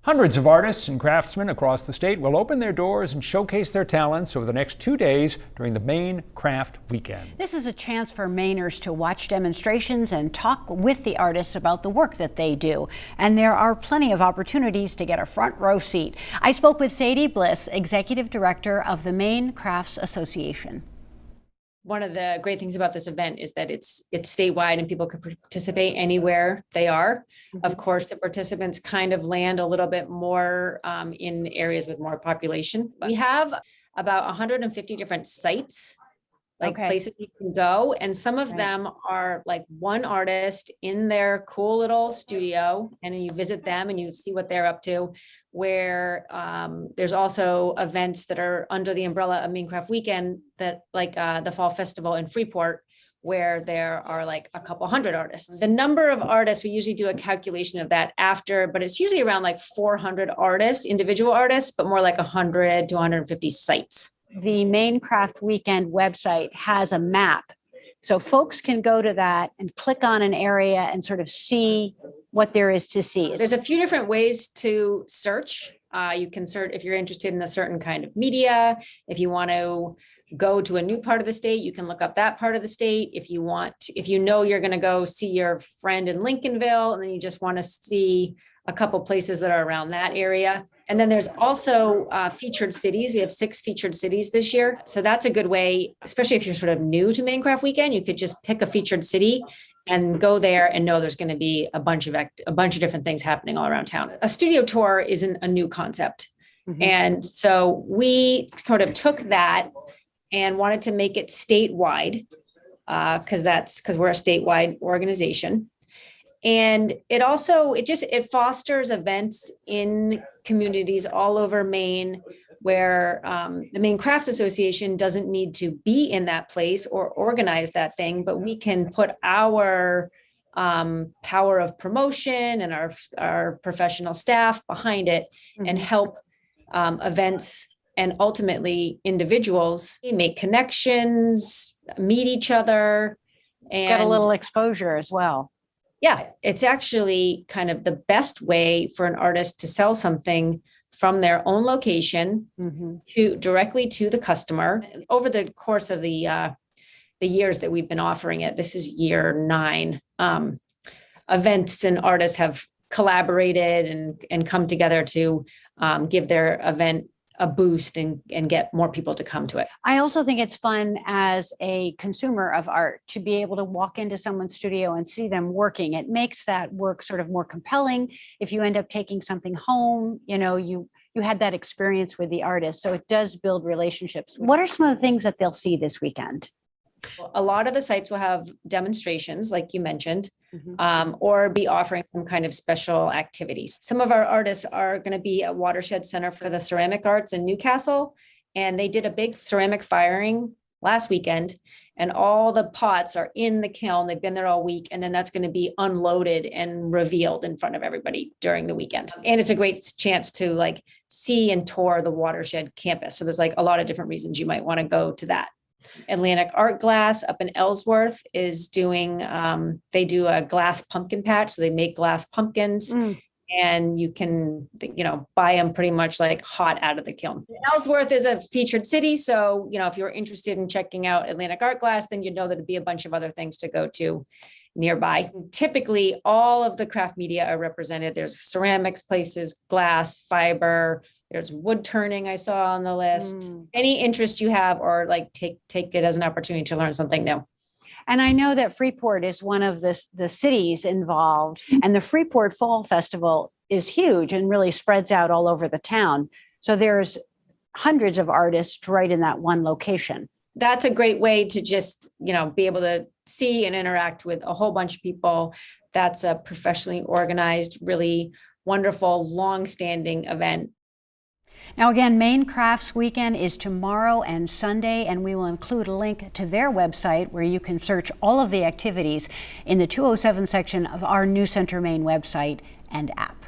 Hundreds of artists and craftsmen across the state will open their doors and showcase their talents over the next 2 days during the Maine Craft Weekend. This is a chance for Mainers to watch demonstrations and talk with the artists about the work that they do. And there are plenty of opportunities to get a front row seat. I spoke with Sadie Bliss, Executive Director of the Maine Crafts Association. One of the great things about this event is that it's statewide and people can participate anywhere they are. Of course, the participants kind of land a little bit more in areas with more population. We have about 150 different sites, places you can go. And some of them are like one artist in their cool little studio, and then you visit them and you see what they're up to, where there's also events that are under the umbrella of Maine Craft Weekend, that the Fall Festival in Freeport, where there are like a couple hundred artists. The number of artists, we usually do a calculation of that after, but it's usually around like 400 artists, individual artists, but more like 100 to 150 sites. The Maine Craft Weekend website has a map, so folks can go to that and click on an area and sort of see what there is to see. There's a few different ways to search. You can search if you're interested in a certain kind of media. If you want to go to a new part of the state, you can look up that part of the state. If you know you're going to go see your friend in Lincolnville, and then you just want to see a couple places that are around that area. And then there's also featured cities. We have 6 featured cities this year. So that's a good way, especially if you're sort of new to Maine Craft Weekend, you could just pick a featured city and go there and know there's going to be a bunch of different things happening all around town. A studio tour isn't a new concept. And so we sort of took that and wanted to make it statewide, because we're a statewide organization. And it fosters events in communities all over Maine where the Maine Crafts Association doesn't need to be in that place or organize that thing, but we can put our power of promotion and our professional staff behind it and help events and ultimately individuals make connections, meet each other, and get a little exposure as well. Yeah, it's actually kind of the best way for an artist to sell something from their own location directly to the customer. Over the course of the years that we've been offering it, this is year 9, events and artists have collaborated and come together to give their event a boost and get more people to come to it. I also think it's fun as a consumer of art to be able to walk into someone's studio and see them working. It makes that work sort of more compelling. If you end up taking something home, you had that experience with the artist. So it does build relationships. What are some of the things that they'll see this weekend? A lot of the sites will have demonstrations, like you mentioned, or be offering some kind of special activities. Some of our artists are going to be at Watershed Center for the Ceramic Arts in Newcastle, and they did a big ceramic firing last weekend, and all the pots are in the kiln. They've been there all week, and then that's going to be unloaded and revealed in front of everybody during the weekend. And it's a great chance to see and tour the Watershed campus. So there's a lot of different reasons you might want to go to that. Atlantic Art Glass up in Ellsworth is doing, they do a glass pumpkin patch. So they make glass pumpkins and you can, buy them pretty much hot out of the kiln. Ellsworth is a featured city. So, if you're interested in checking out Atlantic Art Glass, then you'd know there'd be a bunch of other things to go to nearby. Typically, all of the craft media are represented. There's ceramics places, glass, fiber, there's wood turning I saw on the list. Any interest you have, or take it as an opportunity to learn something new. And I know that Freeport is one of the cities involved, and the Freeport Fall Festival is huge and really spreads out all over the town. So there's hundreds of artists right in that one location. That's a great way to just, be able to see and interact with a whole bunch of people. That's a professionally organized, really wonderful, long-standing event. Now again, Maine Crafts Weekend is tomorrow and Sunday, and we will include a link to their website where you can search all of the activities in the 207 section of our New Center Maine website and app.